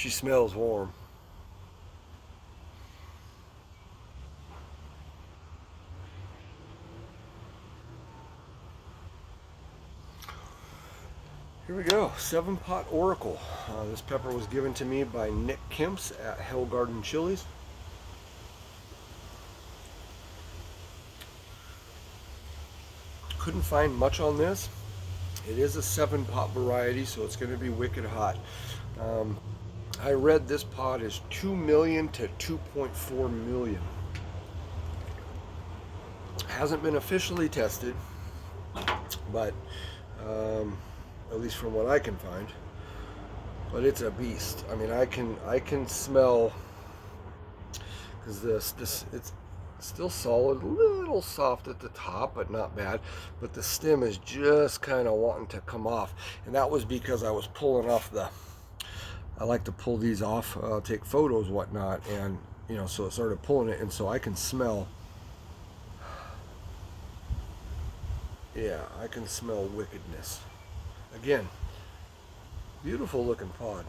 She smells warm. Here we go, 7-pot Oracle. This pepper was given to me by Nick Kemps at Hell Garden Chilies. Couldn't find much on this. It is a 7-pot variety, so it's going to be wicked hot. I read this pot is 2 million to 2.4 million. Hasn't been officially tested, but at least from what I can find. But it's a beast. I mean, I can smell, because this it's still solid, a little soft at the top, but not bad. But the stem is just kind of wanting to come off, and that was because I was pulling off the. I like to pull these off, take photos, whatnot, and so it started pulling it, and so I can smell. Yeah, I can smell wickedness. Again, beautiful looking pod.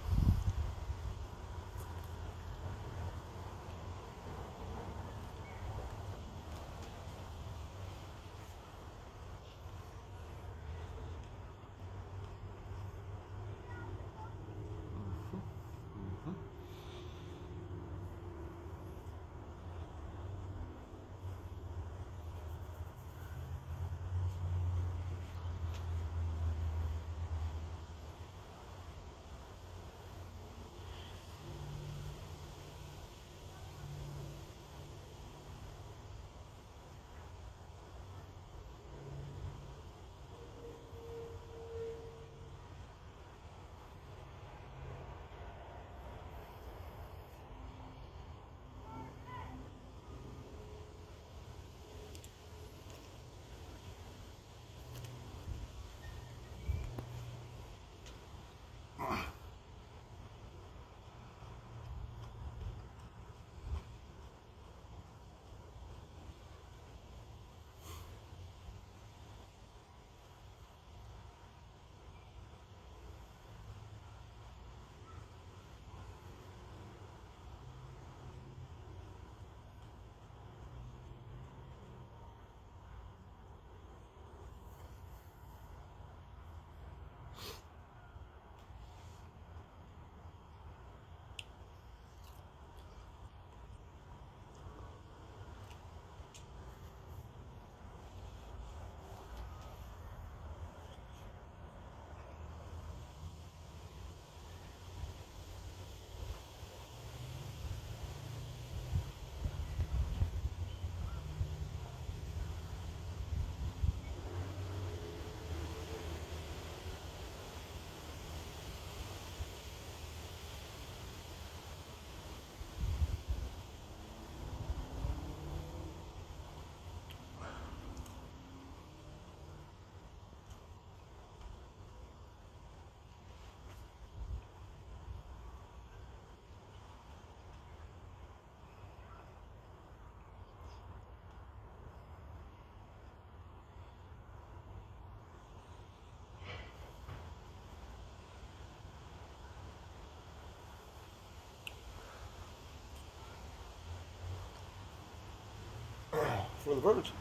For the birds.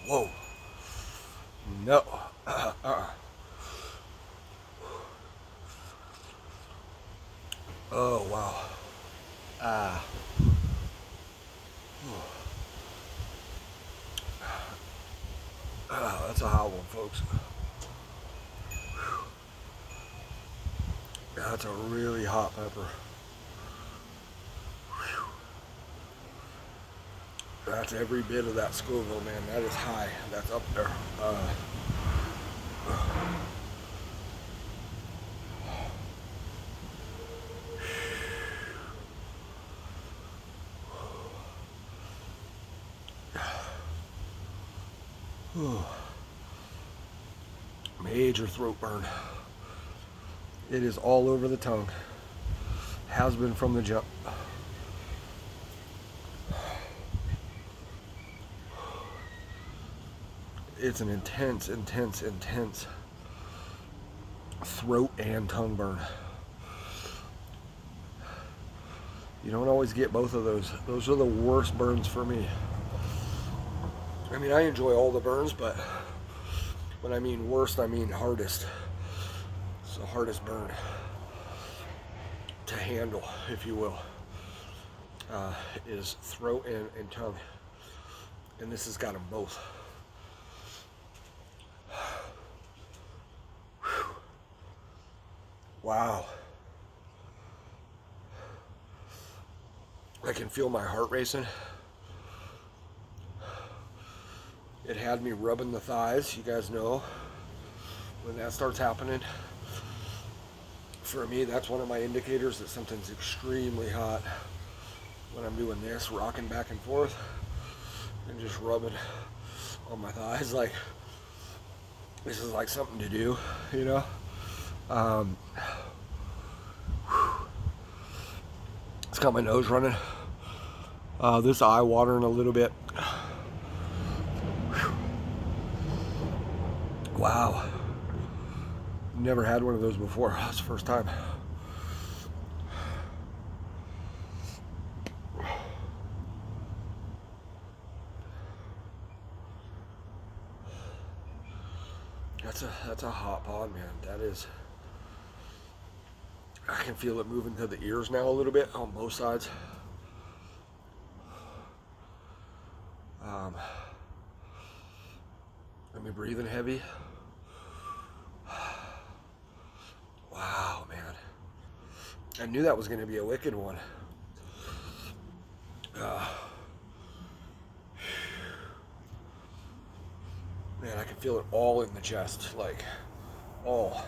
Whoa. No. Oh, wow. Ah. That's a hot one, folks. That's a really hot pepper. That's every bit of that Scoville, man. That is high. That's up there. Major throat burn. It is all over the tongue. Has been from the jump. It's an intense throat and tongue burn. You don't always get both of those. Those are the worst burns for me. I mean, I enjoy all the burns, but when I mean worst, I mean hardest. It's the hardest burn to handle, if you will, is throat and tongue. And this has got them both. Wow. I can feel my heart racing. It had me rubbing the thighs. You guys know when that starts happening. For me, that's one of my indicators that something's extremely hot. When I'm doing this, rocking back and forth and just rubbing on my thighs, like this is like something to do, you know. It's got my nose running. This eye watering a little bit. Wow. Never had one of those before. That's the first time. That's a hot pod, man. That is. I can feel it moving to the ears now a little bit on both sides. Let me breathing heavy. Wow, man. I knew that was going to be a wicked one. Man, I can feel it all in the chest, like all.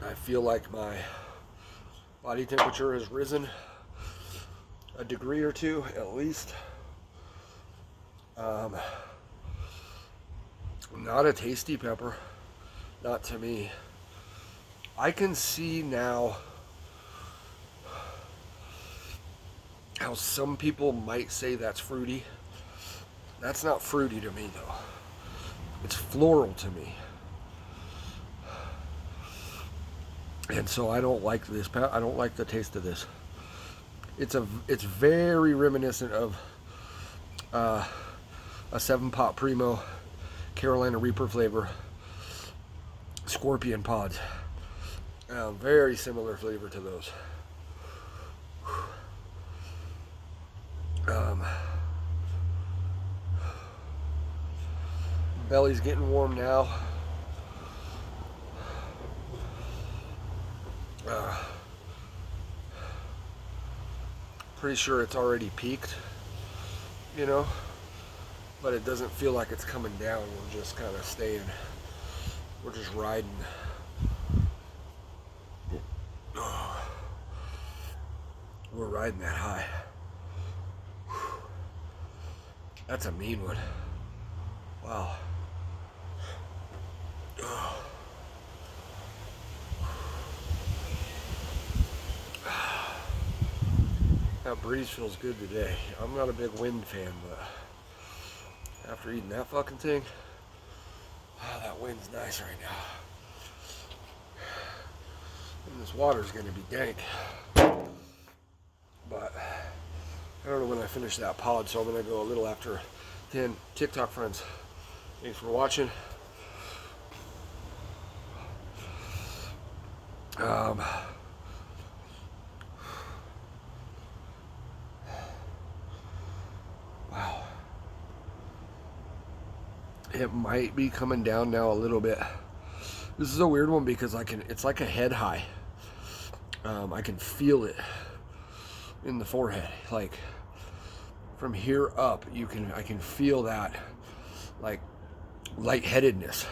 I feel like my body temperature has risen a degree or two at least. Not a tasty pepper, not to me. I can see now how some people might say that's fruity. That's not fruity to me though. It's floral to me. And so I don't like this. I don't like the taste of this. It's very reminiscent of a 7-pot Primo Carolina Reaper flavor Scorpion pods. Very similar flavor to those. Belly's getting warm now. Pretty sure it's already peaked, you know, but it doesn't feel like it's coming down. We're just kind of staying, we're just riding. We're riding that high. That's a mean one. Wow. That breeze feels good today. I'm not a big wind fan, but after eating that fucking thing, that wind's nice right now. And this water's gonna be dank. But I don't know when I finish that pod, so I'm gonna go a little after 10. TikTok friends, thanks for watching. Wow. It might be coming down now a little bit. This is a weird one because it's like a head high. I can feel it in the forehead. Like from here up, I can feel that like lightheadedness.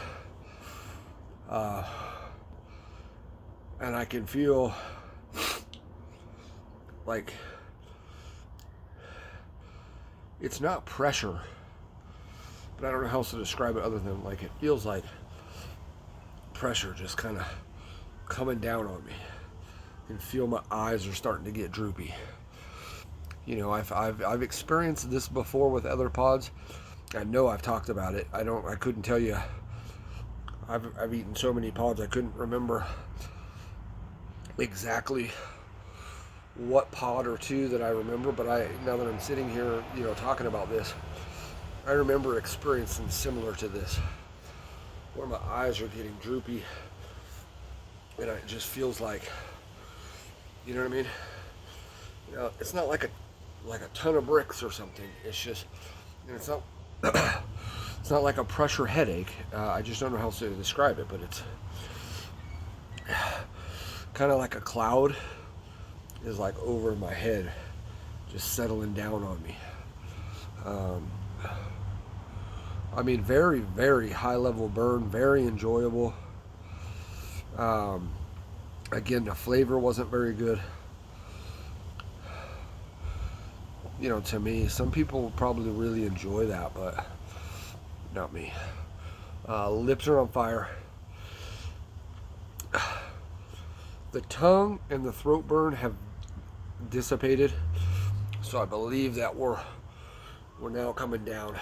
And I can feel like, it's not pressure, but I don't know how else to describe it other than like it feels like pressure just kind of coming down on me. I can feel my eyes are starting to get droopy. You know, I've experienced this before with other pods. I know I've talked about it. I couldn't tell you. I've eaten so many pods I couldn't remember exactly what pod or two that I remember, but now that I'm sitting here, you know, talking about this, I remember experiencing similar to this, where my eyes are getting droopy, and it just feels like, you know what I mean? You know, it's not like a ton of bricks or something. It's just, and it's not it's not like a pressure headache. I just don't know how else to describe it, but it's kind of like a cloud is like over my head, just settling down on me. I mean, very, very high level burn, very enjoyable. Again, the flavor wasn't very good. You know, to me, some people will probably really enjoy that, but not me. Lips are on fire. The tongue and the throat burn have dissipated, so I believe that we're now coming down,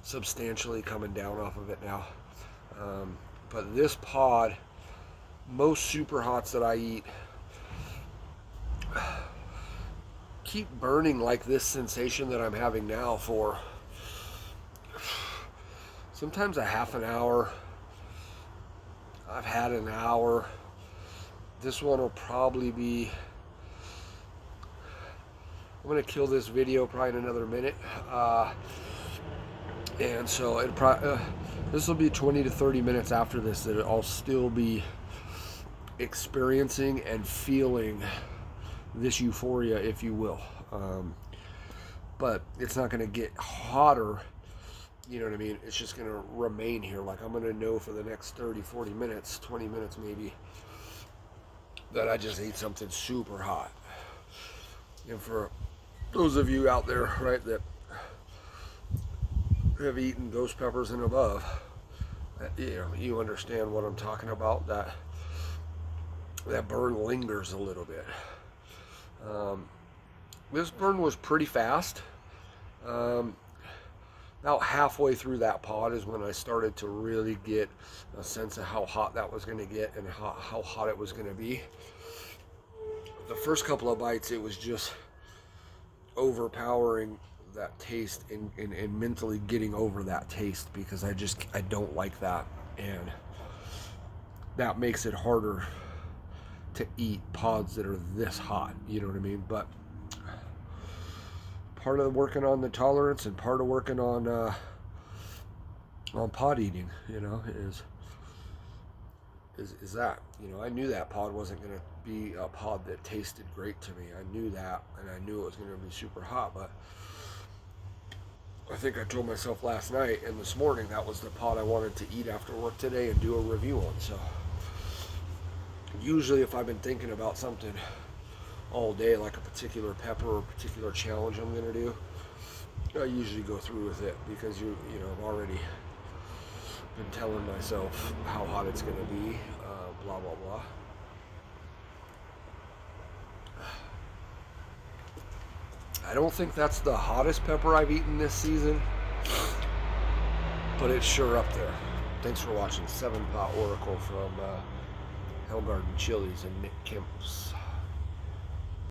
substantially coming down off of it now. But this pod, most super hots that I eat, keep burning like this sensation that I'm having now for sometimes a half an hour. I've had an hour. This one will probably be, I'm going to kill this video probably in another minute. And so this will be 20 to 30 minutes after this that I'll still be experiencing and feeling this euphoria, if you will. But it's not going to get hotter, you know what I mean? It's just going to remain here. Like, I'm going to know for the next 30, 40 minutes, 20 minutes maybe, that I just ate something super hot. And for those of you out there, right, that have eaten ghost peppers and above, you know, you understand what I'm talking about. That burn lingers a little bit. This burn was pretty fast. About halfway through that pod is when I started to really get a sense of how hot that was going to get and how hot it was going to be. The first couple of bites, it was just overpowering that taste and mentally getting over that taste, because I don't like that, and that makes it harder to eat pods that are this hot, you know what I mean? But part of working on the tolerance and part of working on pod eating, you know, is that, you know, I knew that pod wasn't going to be a pod that tasted great to me. I knew that, and I knew it was going to be super hot, but I think I told myself last night and this morning that was the pod I wanted to eat after work today and do a review on. So usually if I've been thinking about something all day, like a particular pepper or a particular challenge I'm going to do, I usually go through with it, because you know, I've already been telling myself how hot it's going to be, blah blah blah. I don't think that's the hottest pepper I've eaten this season, but it's sure up there. Thanks for watching 7 Pot Oracle from Hell Garden Chilies and Nick Kimp's.